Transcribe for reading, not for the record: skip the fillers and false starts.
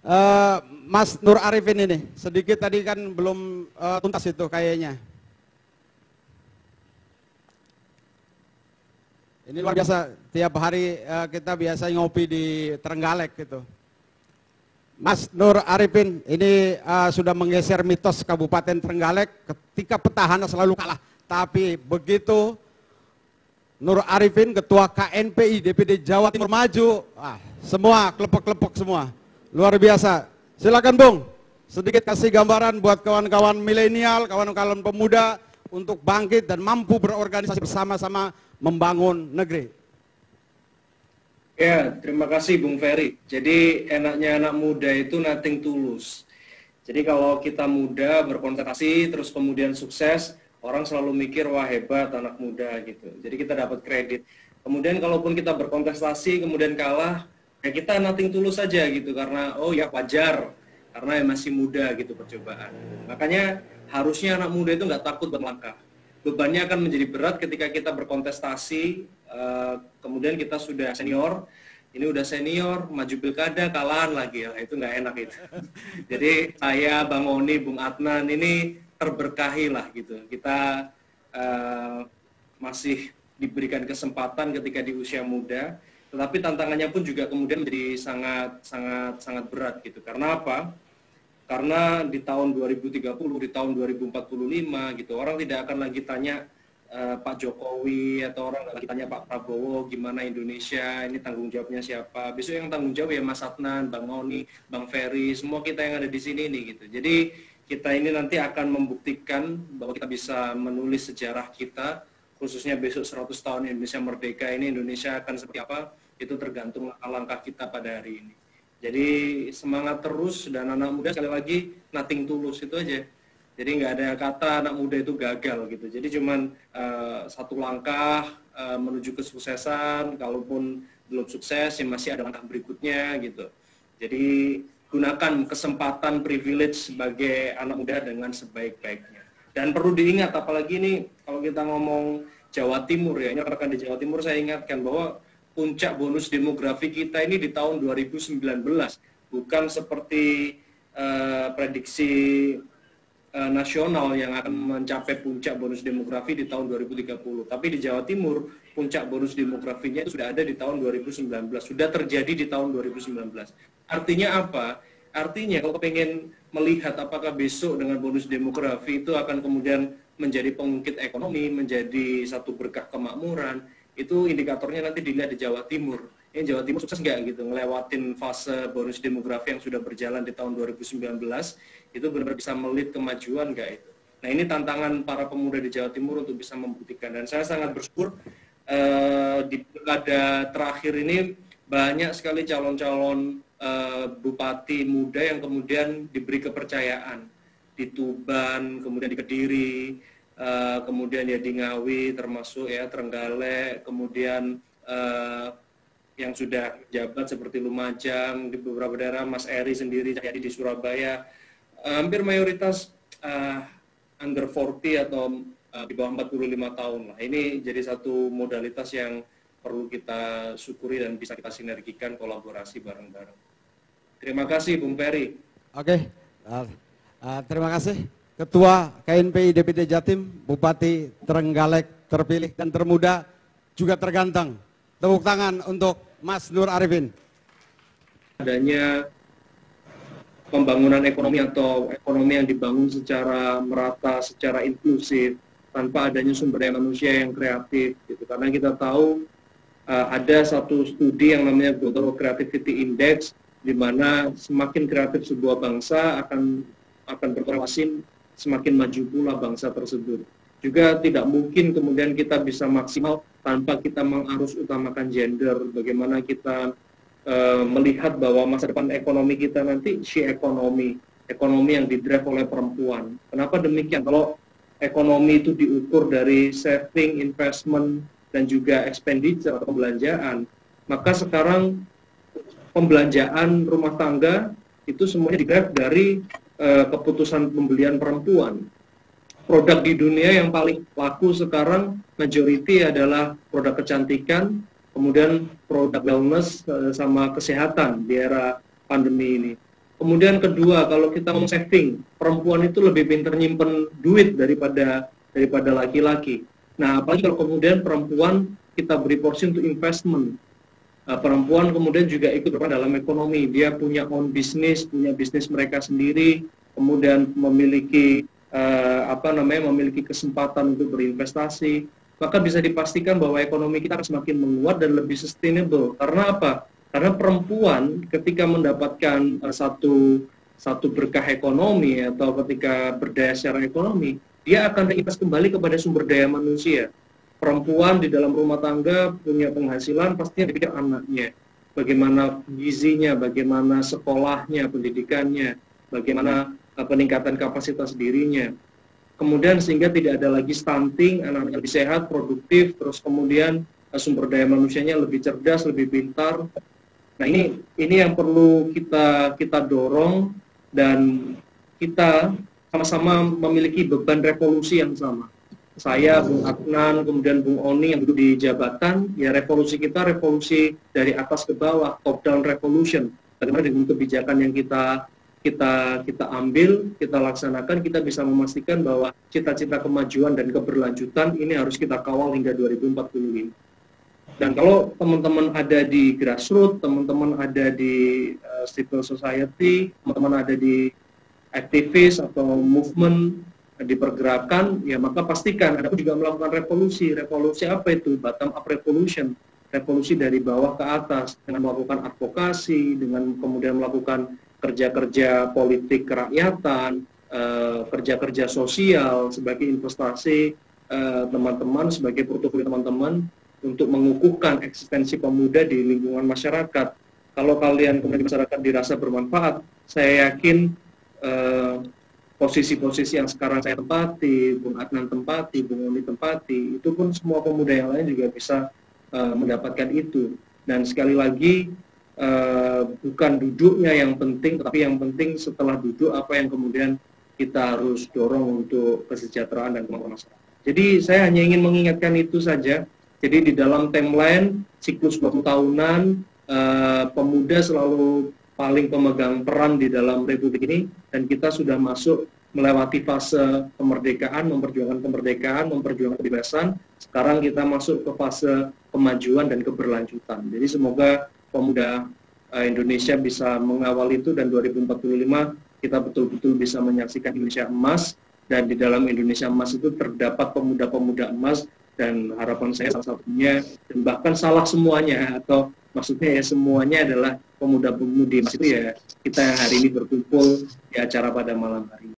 Eh, Mas Nur Arifin ini, sedikit tadi kan belum tuntas itu kayaknya. Ini luar biasa, tiap hari kita biasa ngopi di Trenggalek gitu. Mas Nur Arifin ini sudah menggeser mitos Kabupaten Trenggalek ketika petahana selalu kalah. Tapi begitu Nur Arifin, Ketua KNPI DPD Jawa Timur maju, semua kelepek-kelepek semua. Luar biasa. Silakan Bung, sedikit kasih gambaran buat kawan-kawan milenial, kawan-kawan pemuda untuk bangkit dan mampu berorganisasi bersama-sama membangun negeri. Ya, terima kasih Bung Ferry. Jadi enaknya anak muda itu nothing tulus. Jadi kalau kita muda berkonsentrasi terus kemudian sukses, orang selalu mikir wah hebat anak muda gitu. Jadi kita dapat kredit. Kemudian kalaupun kita berkontestasi kemudian kalah, ya kita nothing tulus saja gitu karena oh ya wajar karena masih muda gitu percobaan. Makanya harusnya anak muda itu nggak takut berlangkah. Bebannya akan menjadi berat ketika kita berkontestasi, kemudian kita sudah senior, ini udah senior, maju pilkada, kalahan lagi ya, itu nggak enak itu. Jadi saya, Bang Oni, Bung Adnan, ini terberkahi lah gitu. Kita masih diberikan kesempatan ketika di usia muda, tetapi tantangannya pun juga kemudian menjadi sangat berat gitu. Karena apa? Karena di tahun 2030, di tahun 2045 gitu, orang tidak akan lagi tanya Pak Jokowi atau orang lagi tanya Pak Prabowo gimana Indonesia, ini tanggung jawabnya siapa. Besok yang tanggung jawab ya Mas Adnan, Bang Oni, Bang Ferry, semua kita yang ada di sini nih gitu. Jadi kita ini nanti akan membuktikan bahwa kita bisa menulis sejarah kita, khususnya besok 100 tahun Indonesia merdeka ini Indonesia akan seperti apa, itu tergantung langkah kita pada hari ini. Jadi semangat terus dan anak muda sekali lagi nothing tulus itu aja. Jadi nggak ada kata anak muda itu gagal gitu. Jadi cuman satu langkah menuju kesuksesan. Kalaupun belum sukses ya masih ada langkah berikutnya gitu. Jadi gunakan kesempatan privilege sebagai anak muda dengan sebaik-baiknya. Dan perlu diingat apalagi ini kalau kita ngomong Jawa Timur ya, ini rekan di Jawa Timur saya ingatkan bahwa puncak bonus demografi kita ini di tahun 2019, bukan seperti prediksi nasional yang akan mencapai puncak bonus demografi di tahun 2030. Tapi di Jawa Timur, puncak bonus demografinya itu sudah ada di tahun 2019, sudah terjadi di tahun 2019. Artinya apa? Artinya kalau pengen melihat apakah besok dengan bonus demografi itu akan kemudian menjadi pengungkit ekonomi, menjadi satu berkah kemakmuran, itu indikatornya nanti dilihat di Jawa Timur. Ini Jawa Timur sukses nggak gitu ngelewatin fase bonus demografi yang sudah berjalan di tahun 2019, itu benar-benar bisa melit kemajuan nggak itu. Nah ini tantangan para pemuda di Jawa Timur untuk bisa membuktikan, dan saya sangat bersyukur di pilkada terakhir ini banyak sekali calon-calon bupati muda yang kemudian diberi kepercayaan di Tuban, kemudian di Kediri, kemudian ya di Ngawi, termasuk ya Trenggalek, kemudian yang sudah jabat seperti Lumajang, di beberapa daerah Mas Eri sendiri jadi di Surabaya, hampir mayoritas under 40 atau di bawah 45 tahun lah. Ini jadi satu modalitas yang perlu kita syukuri dan bisa kita sinergikan kolaborasi bareng-bareng. Terima kasih Bung Ferry. Oke, terima kasih. Ketua KNPI DPD Jatim, Bupati Trenggalek terpilih dan termuda juga terganteng. Tepuk tangan untuk Mas Nur Arifin. Adanya pembangunan ekonomi atau ekonomi yang dibangun secara merata, secara inklusif, tanpa adanya sumber daya manusia yang kreatif, gitu. Karena kita tahu ada satu studi yang namanya Global Creativity Index, di mana semakin kreatif sebuah bangsa akan berkorelasi semakin maju pula bangsa tersebut. Juga tidak mungkin kemudian kita bisa maksimal tanpa kita mengarus utamakan gender. Bagaimana kita melihat bahwa masa depan ekonomi kita nanti ekonomi yang didrive oleh perempuan. Kenapa demikian? Kalau ekonomi itu diukur dari saving, investment, dan juga expenditure atau pembelanjaan, maka sekarang pembelanjaan rumah tangga itu semuanya didrive dari keputusan pembelian perempuan. Produk di dunia yang paling laku sekarang majority adalah produk kecantikan, kemudian produk wellness sama kesehatan di era pandemi ini. Kemudian kedua, kalau kita mau saving, perempuan itu lebih pintar nyimpen duit daripada laki-laki. Nah, apalagi kalau kemudian perempuan kita beri porsi untuk investment. Perempuan kemudian juga ikut berperan dalam ekonomi. Dia punya own business, punya bisnis mereka sendiri, kemudian memiliki memiliki kesempatan untuk berinvestasi. Maka bisa dipastikan bahwa ekonomi kita akan semakin menguat dan lebih sustainable. Karena apa? Karena perempuan ketika mendapatkan satu berkah ekonomi atau ketika berdaya secara ekonomi, dia akan reinvest kembali kepada sumber daya manusia. Perempuan di dalam rumah tangga punya penghasilan, pastinya dipikir anaknya, bagaimana gizinya, bagaimana sekolahnya, pendidikannya, bagaimana peningkatan kapasitas dirinya. Kemudian sehingga tidak ada lagi stunting, anak-anak lebih sehat, produktif, terus kemudian sumber daya manusianya lebih cerdas, lebih pintar. Nah, ini yang perlu kita dorong, dan kita sama-sama memiliki beban revolusi yang sama. Saya, Bung Adnan, kemudian Bung Oni yang duduk di jabatan, ya revolusi kita revolusi dari atas ke bawah, top down revolution. Bagaimana dengan kebijakan yang kita ambil, kita laksanakan, kita bisa memastikan bahwa cita-cita kemajuan dan keberlanjutan ini harus kita kawal hingga 2045. Dan kalau teman-teman ada di grassroots, teman-teman ada di civil society, teman-teman ada di aktivis atau movement, dipergerakan, ya maka pastikan Anda juga melakukan revolusi. Revolusi apa itu? Bottom up revolution. Revolusi dari bawah ke atas, dengan melakukan advokasi, dengan kemudian melakukan kerja-kerja politik kerakyatan, kerja-kerja sosial sebagai investasi teman-teman, sebagai portofolio teman-teman, untuk mengukuhkan eksistensi pemuda di lingkungan masyarakat. Kalau kalian kemudian di masyarakat dirasa bermanfaat, saya yakin posisi-posisi yang sekarang saya tempati, Bung Adnan tempati, Bung Oni tempati, itu pun semua pemuda yang lain juga bisa mendapatkan itu. Dan sekali lagi, bukan duduknya yang penting, tetapi yang penting setelah duduk apa yang kemudian kita harus dorong untuk kesejahteraan dan kemajuan masyarakat. Jadi saya hanya ingin mengingatkan itu saja. Jadi di dalam timeline siklus 20 tahunan, pemuda selalu paling pemegang peran di dalam republik ini, dan kita sudah masuk melewati fase kemerdekaan, memperjuangkan kemerdekaan, memperjuangkan kebebasan. Sekarang kita masuk ke fase kemajuan dan keberlanjutan. Jadi semoga pemuda Indonesia bisa mengawal itu, dan 2045 kita betul-betul bisa menyaksikan Indonesia emas, dan di dalam Indonesia emas itu terdapat pemuda-pemuda emas. Dan harapan saya salah satunya, dan bahkan salah semuanya, atau maksudnya ya semuanya adalah pemuda-pemudi emas itu, ya kita yang hari ini berkumpul di acara pada malam hari ini.